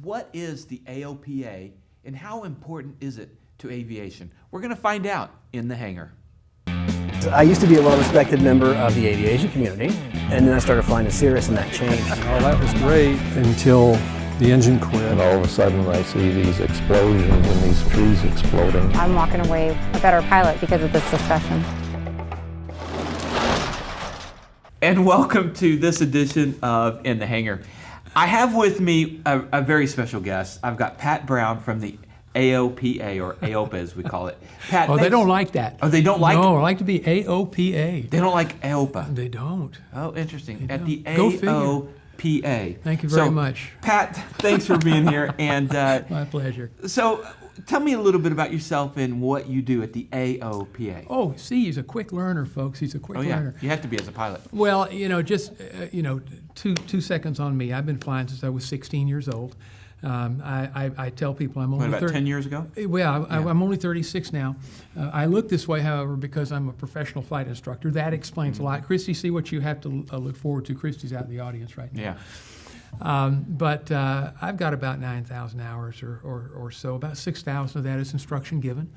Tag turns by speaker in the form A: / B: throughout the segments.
A: What is the AOPA and how important is it to aviation? We're going to find out in the hangar.
B: I used to be a well-respected member of the aviation community, and then I started flying to Cirrus, and that changed.
C: Oh, that was great until the engine quit.
D: And all of a sudden I see these explosions and these trees exploding.
E: I'm walking away a better pilot because of this discussion.
A: And welcome to this edition of In the Hangar. I have with me a very special guest. I've got Pat Brown from the AOPA, or AOPA as we call it. Pat,
C: Oh, they don't like that.
A: Oh, they don't like?
C: No, I like to be AOPA.
A: They don't like AOPA.
C: They don't.
A: Oh, interesting.
C: They
A: At the
C: don't. Go figure.
A: AOPA.
C: Thank you very much.
A: Pat, thanks for being here. And
C: My pleasure.
A: so, tell me a little bit about yourself and what you do at the AOPA.
C: Oh, see, he's a quick learner, folks. He's a quick learner.
A: You have to be as a pilot.
C: Well, just two seconds on me. I've been flying since I was 16 years old. I tell people I'm only
A: What, about 10 years ago?
C: Well, I'm only 36 now. I look this way, however, because I'm a professional flight instructor. That explains a lot. Christy, see what you have to look forward to. Christy's out in the audience right now.
A: Yeah.
C: But I've got about 9,000 hours or so. About 6,000 of that is instruction given.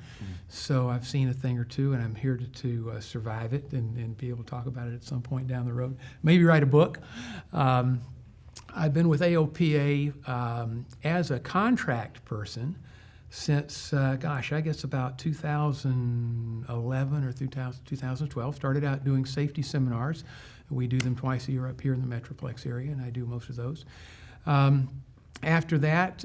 C: So I've seen a thing or two, and I'm here to survive it and be able to talk about it at some point down the road. Maybe write a book. I've been with AOPA as a contract person since, I guess about 2011 or 2012. Started out doing safety seminars. We do them twice a year up here in the Metroplex area, and I do most of those. After that,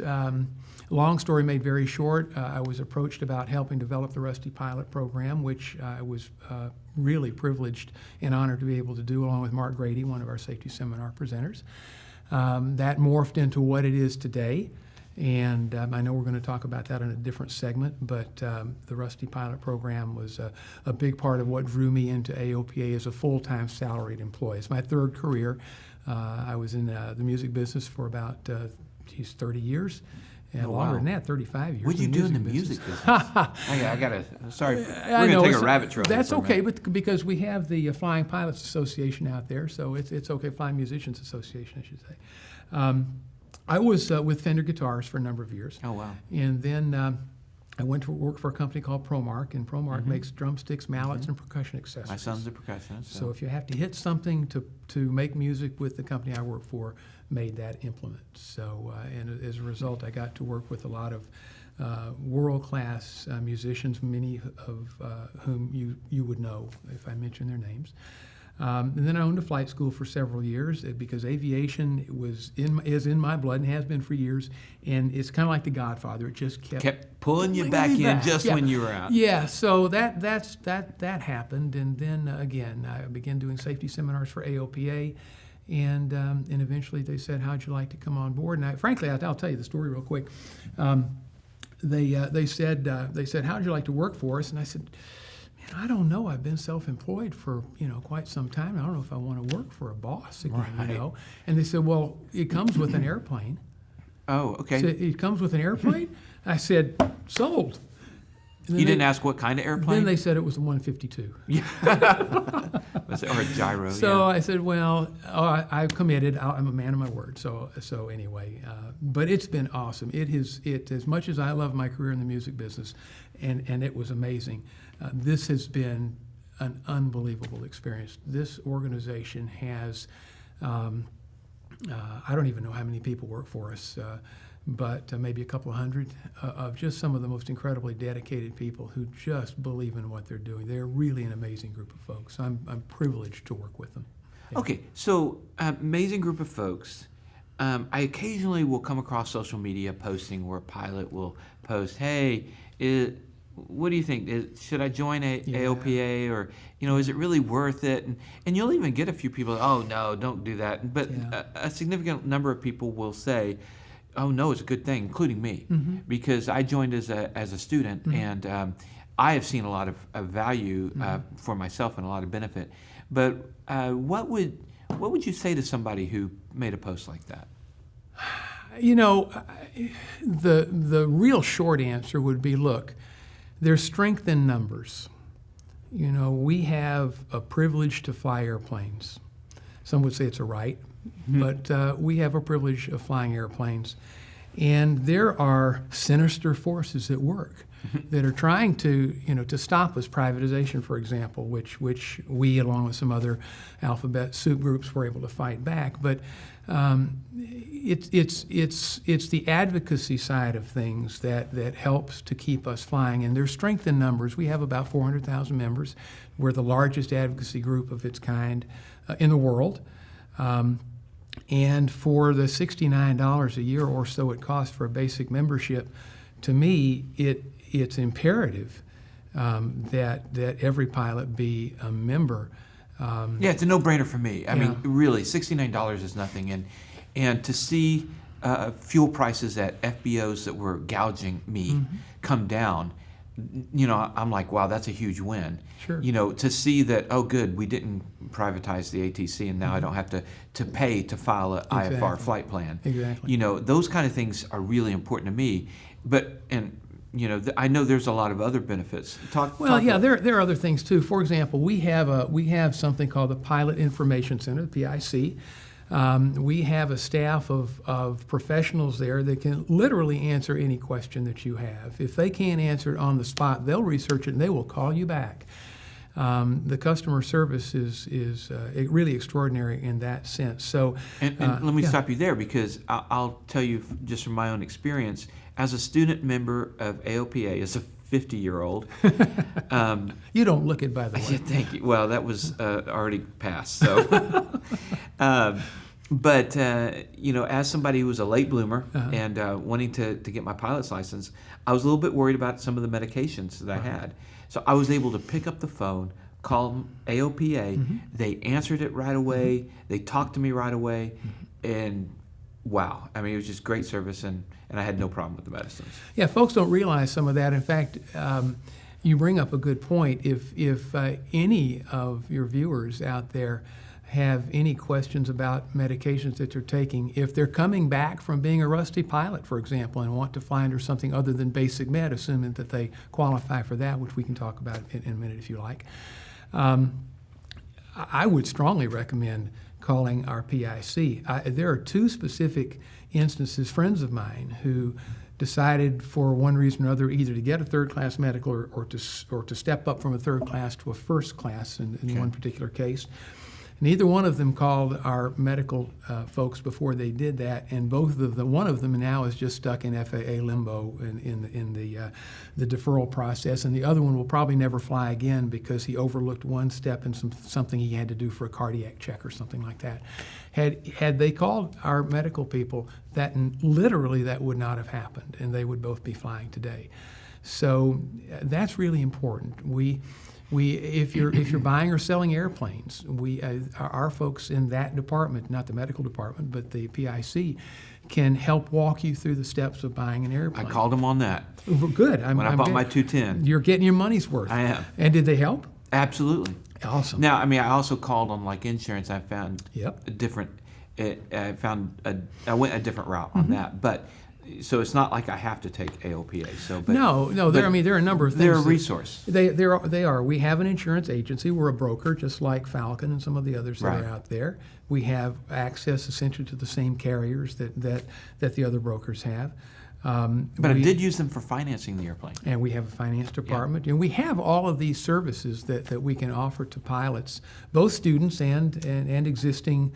C: long story made very short, I was approached about helping develop the Rusty Pilot program, which I was really privileged and honored to be able to do, along with Mark Grady, one of our safety seminar presenters. That morphed into what it is today, and I know we're going to talk about that in a different segment, but the Rusty Pilot program was a big part of what drew me into AOPA as a full-time salaried employee. It's my third career. I was in the music business for about 30 years. And longer than that, 35 years.
A: What did you do in the music business? I got to, sorry, we're going to take a rabbit trail.
C: That's okay, but because we have the Flying Pilots Association out there, so it's okay, Flying Musicians Association, I should say. I was with Fender Guitars for a number of years.
A: Oh, wow.
C: And then I went to work for a company called ProMark, and ProMark makes drumsticks, mallets, and percussion accessories.
A: My son's a percussionist.
C: So if you have to hit something to make music with the company I work for, made that implement. So, and as a result, I got to work with a lot of world-class musicians, many of whom you would know if I mention their names. And then I owned a flight school for several years because aviation is in my blood and has been for years. And it's kind of like The Godfather; it just kept
A: pulling you back in just when you were out.
C: Yeah, so that happened, and then again I began doing safety seminars for AOPA. And eventually they said, "How'd you like to come on board?" And frankly, I'll tell you the story real quick. They said, "How'd you like to work for us?" And I said, "Man, I don't know. I've been self-employed for quite some time. I don't know if I want to work for a boss again."
A: Right.
C: And they said, "Well, it comes with an airplane."
A: Oh, okay.
C: So it comes with an airplane? I said, "Sold."
A: You didn't ask what kind of airplane?
C: Then they said it was a 152.
A: Or a gyro.
C: So I said, well, I committed. I'm a man of my word. So anyway, but it's been awesome. It as much as I love my career in the music business, and it was amazing. This has been an unbelievable experience. This organization has, I don't even know how many people work for us, but maybe a couple of hundred of just some of the most incredibly dedicated people who just believe in what they're doing. They're really an amazing group of folks. I'm privileged to work with them. Yeah.
A: Okay, so amazing group of folks. I occasionally will come across social media posting where a pilot will post, "Hey, what do you think? Should I join AOPA, or is it really worth it?" And you'll even get a few people, "Oh no, don't do that." But a significant number of people will say, "Oh no, it's a good thing," including me, because I joined as a student, and I have seen a lot of value for myself and a lot of benefit. But what would you say to somebody who made a post like that?
C: The real short answer would be, look, there's strength in numbers. We have a privilege to fly airplanes. Some would say it's a right, but we have a privilege of flying airplanes. And there are sinister forces at work that are trying to, to stop us. Privatization, for example, which we, along with some other alphabet soup groups, were able to fight back. But it's the advocacy side of things that helps to keep us flying. And there's strength in numbers. We have about 400,000 members. We're the largest advocacy group of its kind in the world. And for the $69 a year or so it costs for a basic membership, to me, it's imperative that every pilot be a member.
A: Yeah, it's a no-brainer for me. I mean, really, $69 is nothing, and to see fuel prices at FBOs that were gouging me come down, I'm like, wow, that's a huge win.
C: Sure.
A: To see that, oh, good, we didn't privatize the ATC, and now I don't have to pay to file a IFR flight plan.
C: Exactly.
A: Those kind of things are really important to me. But I know there's a lot of other benefits.
C: There are other things too. For example, we have something called the Pilot Information Center, the PIC. We have a staff of professionals there that can literally answer any question that you have. If they can't answer it on the spot, they'll research it and they will call you back. The customer service is really extraordinary in that sense. So,
A: and let me stop you there, because I'll tell you just from my own experience, as a student member of AOPA, as a 50-year-old.
C: You don't look it, by the way.
A: Thank you. Well, that was already passed. So, but as somebody who was a late bloomer and wanting to get my pilot's license, I was a little bit worried about some of the medications that I had. So I was able to pick up the phone, call AOPA. They answered it right away. They talked to me right away, and wow! I mean, it was just great service, and I had no problem with the medicines.
C: Yeah, folks don't realize some of that. In fact, you bring up a good point. If any of your viewers out there have any questions about medications that they're taking, if they're coming back from being a rusty pilot, for example, and want to fly under something other than basic med, assuming that they qualify for that, which we can talk about in a minute if you like, I would strongly recommend calling our PIC. There are two specific instances, friends of mine who decided for one reason or other either to get a third-class medical or to step up from a third class to a first class in one particular case. Neither one of them called our medical folks before they did that, and one of them now is just stuck in FAA limbo in the deferral process, and the other one will probably never fly again because he overlooked one step in something he had to do for a cardiac check or something like that. Had they called our medical people, literally that would not have happened, and they would both be flying today. So that's really important. If you're buying or selling airplanes, our folks in that department, not the medical department, but the PIC, can help walk you through the steps of buying an airplane.
A: I called them on that.
C: Good.
A: When I bought my 210.
C: You're getting your money's worth.
A: I am.
C: And did they help?
A: Absolutely.
C: Awesome.
A: Now, I mean, I also called on like insurance. I found
C: Yep.
A: a different. I went a different route on that, but. So it's not like I have to take AOPA.
C: No. There are a number of things.
A: They're a resource.
C: They are. We have an insurance agency. We're a broker, just like Falcon and some of the others that are out there. We have access essentially to the same carriers that the other brokers have.
A: But I did use them for financing the airplane.
C: And we have a finance department. And we have all of these services that we can offer to pilots, both students and existing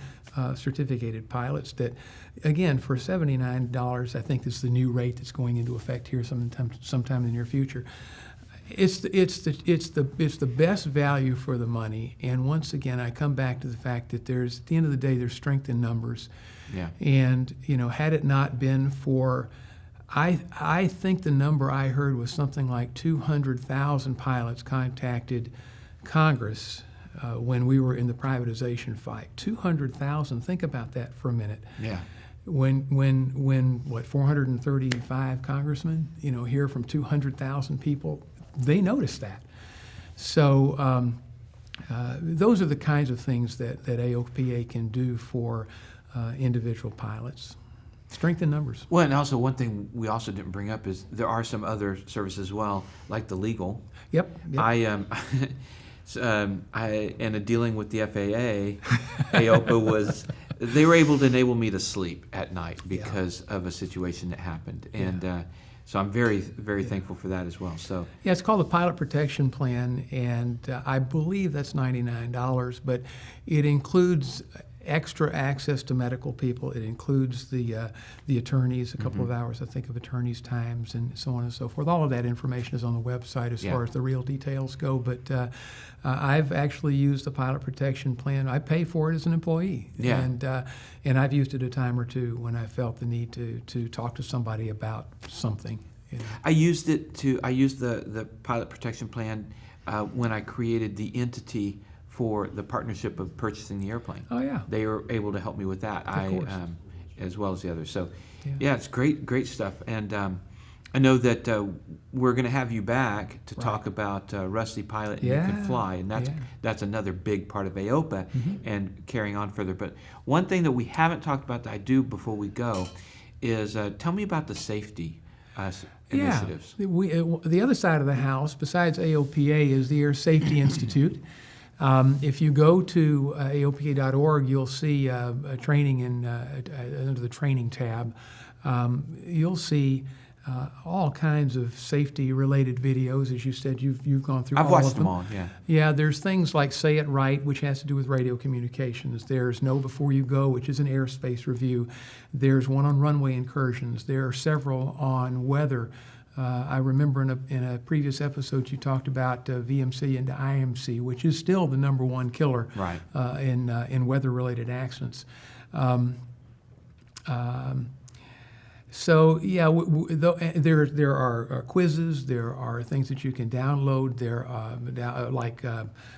C: certificated pilots that, again, for $79, I think this is the new rate that's going into effect here sometime in the near future. It's the best value for the money. And once again, I come back to the fact that at the end of the day, there's strength in numbers.
A: Yeah.
C: And, had it not been for, I think the number I heard was something like 200,000 pilots contacted Congress when we were in the privatization fight. 200,000. Think about that for a minute.
A: Yeah.
C: When 435 congressmen, hear from 200,000 people, they noticed that. So those are the kinds of things that AOPA can do for individual pilots. Strength in numbers.
A: Well, and also one thing we also didn't bring up is there are some other services as well, like the legal.
C: Yep.
A: I in a dealing with the FAA, AOPA was they were able to enable me to sleep at night because of a situation that happened. And so I'm very, very thankful for that as well. So
C: Yeah, it's called the Pilot Protection Plan, and I believe that's $99, but it includes extra access to medical people. It includes the attorneys, a couple of hours, I think, of attorneys' times, and so on and so forth. All of that information is on the website as far as the real details go. But I've actually used the Pilot Protection Plan. I pay for it as an employee, and I've used it a time or two when I felt the need to talk to somebody about something. You know.
A: I used the Pilot Protection Plan when I created the entity for the partnership of purchasing the airplane.
C: Oh yeah.
A: They were able to help me with that.
C: Of course.
A: As well as the others. So yeah, it's great stuff. And I know that we're going to have you back to talk about Rusty Pilot and You Can Fly, and that's another big part of AOPA and carrying on further. But one thing that we haven't talked about that I do before we go is tell me about the safety initiatives.
C: The other side of the house, besides AOPA, is the Air Safety Institute. If you go to AOPA.org, you'll see a training under the training tab. You'll see all kinds of safety-related videos. As you said, you've gone through.
A: I've watched them all. Yeah.
C: Yeah. There's things like Say It Right, which has to do with radio communications. There's Know Before You Go, which is an airspace review. There's one on runway incursions. There are several on weather. I remember in a previous episode you talked about VMC into IMC, which is still the #1 killer in weather-related accidents. So yeah, there are quizzes, there are things that you can download. There are like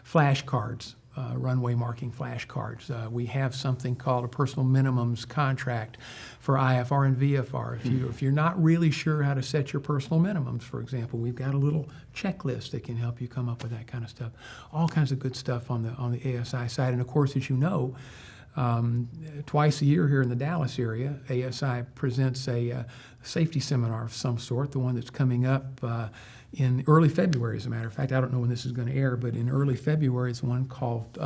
C: flashcards. Runway marking flashcards. We have something called a personal minimums contract for IFR and VFR. If you're not really sure how to set your personal minimums, for example, we've got a little checklist that can help you come up with that kind of stuff. All kinds of good stuff on the ASI side. And of course, as you know, twice a year here in the Dallas area, ASI presents a safety seminar of some sort, the one that's coming up in early February, as a matter of fact. I don't know when this is going to air, but in early February it's one called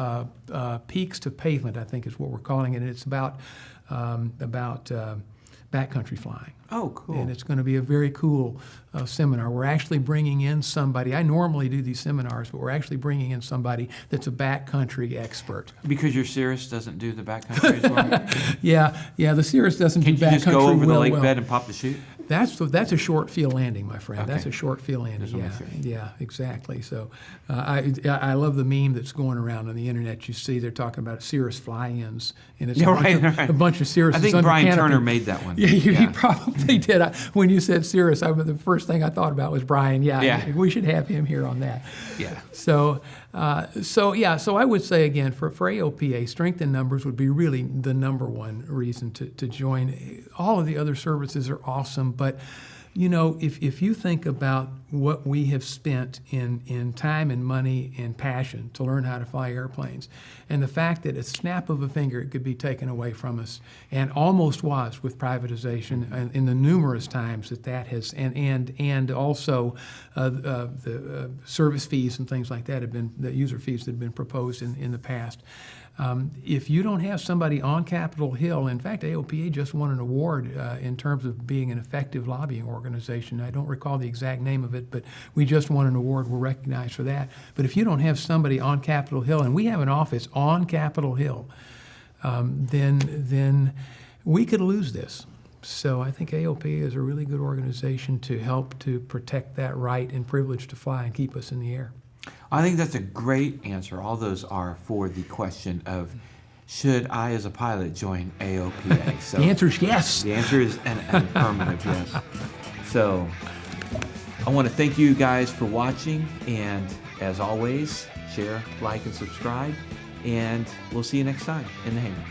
C: Peaks to Pavement, I think is what we're calling it. And it's about backcountry flying.
A: Oh, cool.
C: And it's going to be a very cool seminar. We're actually bringing in somebody. I normally do these seminars, but we're actually bringing in somebody that's a backcountry expert.
A: Because your Cirrus doesn't do the backcountry as well?
C: Yeah, the Cirrus doesn't do backcountry well.
A: Can you just go over the lake bed and pop the chute?
C: That's a short field landing, my friend. Okay. That's a short field landing. Yeah, exactly. So I love the meme that's going around on the internet. You see they're talking about Cirrus fly-ins, and it's a bunch of Cirrus.
A: I think Brian Turner made that one.
C: Yeah, he probably did. When you said Cirrus, the first thing I thought about was Brian. Yeah, we should have him here on that.
A: Yeah.
C: So I would say again for AOPA, strength in numbers would be really the #1 reason to join. All of the other services are awesome, but you know, if you think about what we have spent in time and money and passion to learn how to fly airplanes, and the fact that a snap of a finger it could be taken away from us, and almost was with privatization, and in the numerous times that has, and also the service fees and things like that have been, the user fees that have been proposed in the past. If you don't have somebody on Capitol Hill, in fact, AOPA just won an award in terms of being an effective lobbying organization. I don't recall the exact name of it, but we just won an award. We're recognized for that. But if you don't have somebody on Capitol Hill, and we have an office on Capitol Hill, then we could lose this. So I think AOPA is a really good organization to help to protect that right and privilege to fly and keep us in the air.
A: I think that's a great answer. All those are for the question of, should I as a pilot join AOPA? So
C: the answer is yes.
A: The answer is an affirmative yes. So I want to thank you guys for watching, and as always, share, like, and subscribe, and we'll see you next time in the hangar.